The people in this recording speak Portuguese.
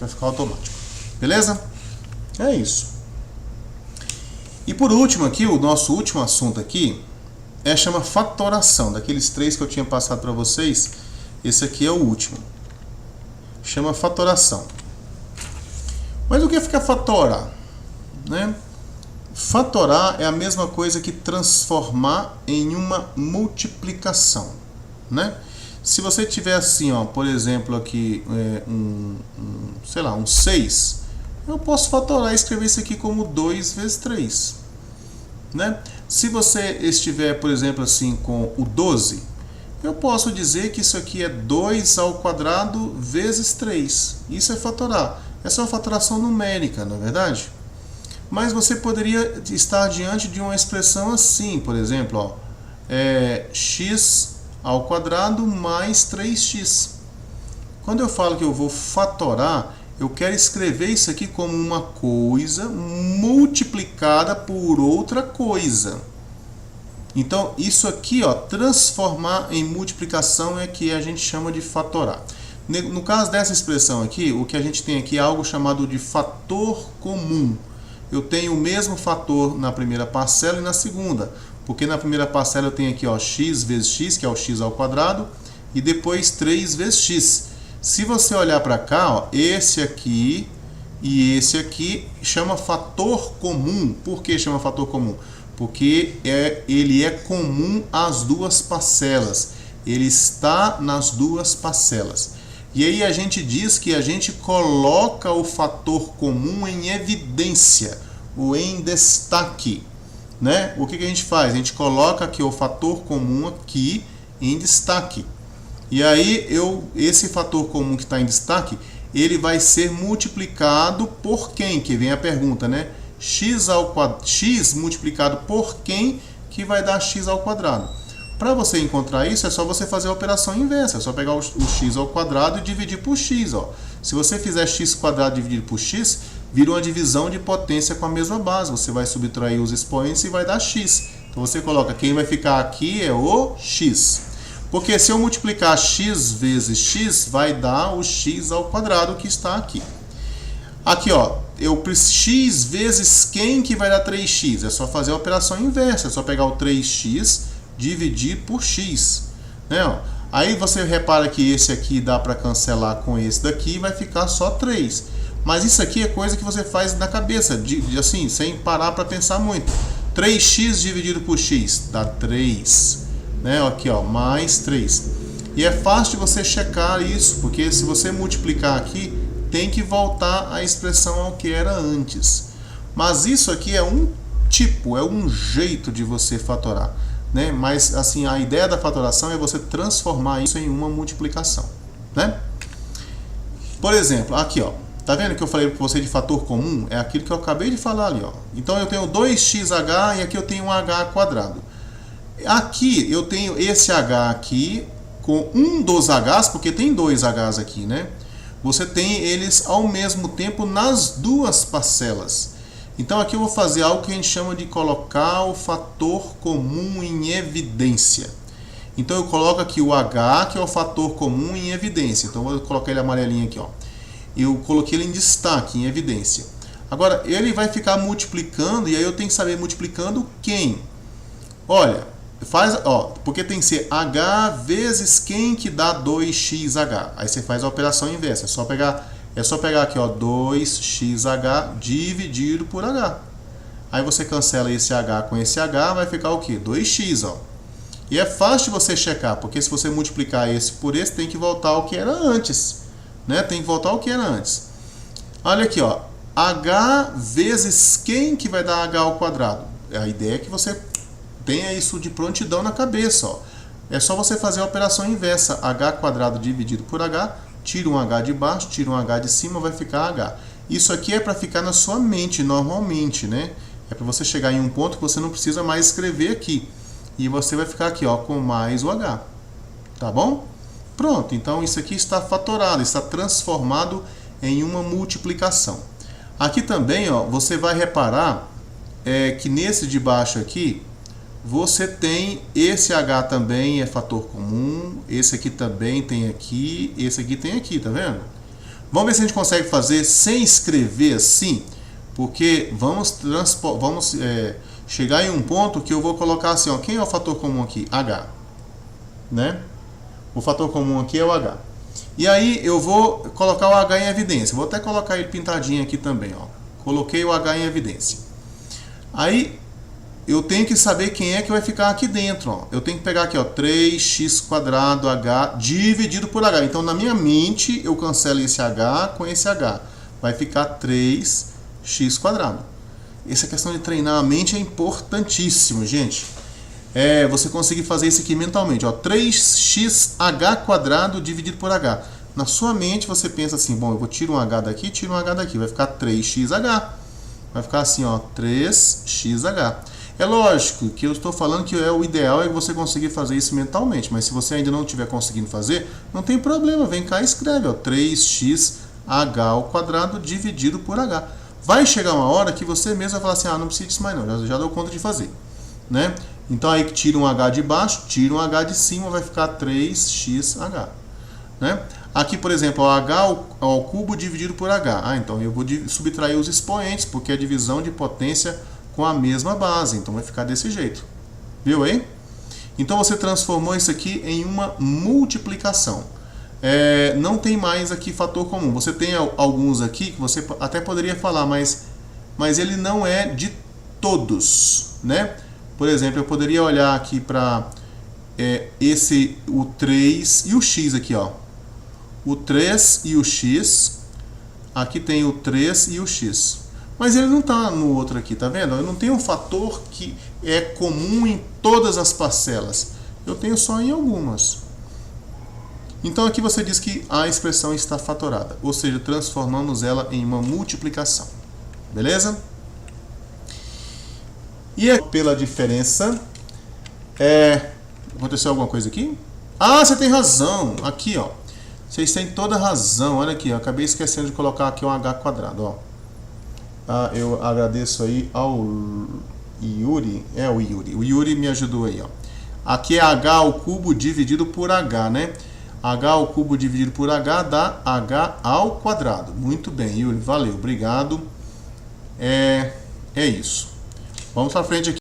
Vai ficar automático. Beleza? É isso. E por último aqui, o nosso último assunto aqui chama fatoração. Daqueles 3 que eu tinha passado para vocês, esse aqui é o último. Chama fatoração. Mas o que é fatorar? Né? Fatorar é a mesma coisa que transformar em uma multiplicação. Né? Se você tiver assim, ó, por exemplo, aqui sei lá, um 6, eu posso fatorar e escrever isso aqui como 2 vezes 3. Né? Se você estiver, por exemplo, assim com o 12, eu posso dizer que isso aqui é 2 ao quadrado vezes 3. Isso é fatorar. Essa é uma fatoração numérica, não é verdade? Mas você poderia estar diante de uma expressão assim, por exemplo, ó, x ao quadrado mais 3x. Quando eu falo que eu vou fatorar, eu quero escrever isso aqui como uma coisa multiplicada por outra coisa. Então, isso aqui, ó, transformar em multiplicação é que a gente chama de fatorar. No caso dessa expressão aqui, o que a gente tem aqui é algo chamado de fator comum. Eu tenho o mesmo fator na primeira parcela e na segunda. Porque na primeira parcela eu tenho aqui, ó, x vezes x, que é o x ao quadrado, e depois 3 vezes x. Se você olhar para cá, ó, esse aqui e esse aqui chama fator comum. Por que chama fator comum? Porque ele é comum às duas parcelas. Ele está nas duas parcelas. E aí a gente diz que a gente coloca o fator comum em evidência, ou em destaque. Né? O que a gente faz? A gente coloca aqui o fator comum aqui em destaque. E aí esse fator comum que está em destaque, ele vai ser multiplicado por quem? Que vem a pergunta, né? X multiplicado por quem que vai dar x ao quadrado. Para você encontrar isso, é só você fazer a operação inversa. É só pegar o x ao quadrado e dividir por x. Ó. Se você fizer x quadrado dividido por x, vira uma divisão de potência com a mesma base. Você vai subtrair os expoentes e vai dar x. Então você coloca, quem vai ficar aqui é o x. Porque se eu multiplicar x vezes x, vai dar o x ao quadrado que está aqui. Aqui, ó, x vezes quem que vai dar 3x? É só fazer a operação inversa. É só pegar o 3x dividir por x. Né, ó. Aí você repara que esse aqui dá para cancelar com esse daqui e vai ficar só 3. Mas isso aqui é coisa que você faz na cabeça, assim, sem parar para pensar muito. 3x dividido por x dá 3. Né? Aqui, ó, mais 3. E é fácil de você checar isso, porque se você multiplicar aqui, tem que voltar a expressão ao que era antes. Mas isso aqui é um tipo, é um jeito de você fatorar. Né? Mas assim, a ideia da fatoração é você transformar isso em uma multiplicação. Né? Por exemplo, aqui, ó. Tá vendo que eu falei para você de fator comum? É aquilo que eu acabei de falar ali, ó. Então eu tenho 2xh e aqui eu tenho um h quadrado. Aqui eu tenho esse h aqui com um dos h's, porque tem dois h's aqui, né? Você tem eles ao mesmo tempo nas duas parcelas. Então aqui eu vou fazer algo que a gente chama de colocar o fator comum em evidência. Então eu coloco aqui o h, que é o fator comum em evidência. Então eu vou colocar ele amarelinho aqui, ó. Eu coloquei ele em destaque, em evidência. Agora, ele vai ficar multiplicando, e aí eu tenho que saber multiplicando quem? Olha, porque tem que ser h vezes quem que dá 2xh. Aí você faz a operação inversa. É só pegar aqui, ó, 2xh dividido por h. Aí você cancela esse h com esse h, vai ficar o quê? 2x, ó. E é fácil de você checar, porque se você multiplicar esse por esse, tem que voltar ao que era antes. Né? Tem que voltar ao que era antes. Olha aqui, ó. H vezes quem que vai dar h ao quadrado? A ideia é que você tenha isso de prontidão na cabeça, ó. É só você fazer a operação inversa. H quadrado dividido por h, tira um h de baixo, tira um h de cima, vai ficar h. Isso aqui é para ficar na sua mente normalmente, né? É para você chegar em um ponto que você não precisa mais escrever aqui. E você vai ficar aqui, ó, com mais o h. Tá bom? Pronto, então isso aqui está fatorado, está transformado em uma multiplicação. Aqui também, ó, você vai reparar que nesse de baixo aqui, você tem esse h também é fator comum, esse aqui também tem aqui, esse aqui tem aqui, tá vendo? Vamos ver se a gente consegue fazer sem escrever assim, porque vamos chegar em um ponto que eu vou colocar assim, ó, quem é o fator comum aqui? H, né? O fator comum aqui é o H. E aí eu vou colocar o H em evidência. Vou até colocar ele pintadinho aqui também, ó. Coloquei o H em evidência. Aí eu tenho que saber quem é que vai ficar aqui dentro, ó. Eu tenho que pegar aqui, ó, 3x² H dividido por H. Então na minha mente eu cancelo esse H com esse H. Vai ficar 3x². Essa questão de treinar a mente é importantíssimo, gente. Você conseguir fazer isso aqui mentalmente, ó, 3xH² dividido por H. Na sua mente você pensa assim, bom, eu vou tirar um H daqui, tiro um H daqui, vai ficar 3xH. Vai ficar assim, ó, 3xH. É lógico que eu estou falando que o ideal é você conseguir fazer isso mentalmente, mas se você ainda não estiver conseguindo fazer, não tem problema, vem cá e escreve, ó, 3xH² dividido por H. Vai chegar uma hora que você mesmo vai falar assim, não precisa disso mais não, já dou conta de fazer, né? Então aí tira um H de baixo, tira um H de cima, vai ficar 3xH, né? Aqui, por exemplo, H ao cubo dividido por H. Então eu vou subtrair os expoentes, porque é divisão de potência com a mesma base. Então vai ficar desse jeito. Viu aí? Então você transformou isso aqui em uma multiplicação. Não tem mais aqui fator comum. Você tem alguns aqui que você até poderia falar, mas ele não é de todos, né? Por exemplo, eu poderia olhar aqui para o 3 e o x aqui, ó. O 3 e o x. Aqui tem o 3 e o x. Mas ele não está no outro aqui, tá vendo? Eu não tenho um fator que é comum em todas as parcelas. Eu tenho só em algumas. Então aqui você diz que a expressão está fatorada, ou seja, transformamos ela em uma multiplicação. Beleza? E pela diferença, aconteceu alguma coisa aqui? Você tem razão. Aqui, ó. Vocês têm toda a razão. Olha aqui, ó. Acabei esquecendo de colocar aqui um H², ó. Eu agradeço aí ao Yuri. O Yuri. O Yuri me ajudou aí, ó. Aqui é H ao cubo dividido por H, né? H ao cubo dividido por H dá H². Muito bem, Yuri. Valeu. Obrigado. É isso. Vamos para frente aqui.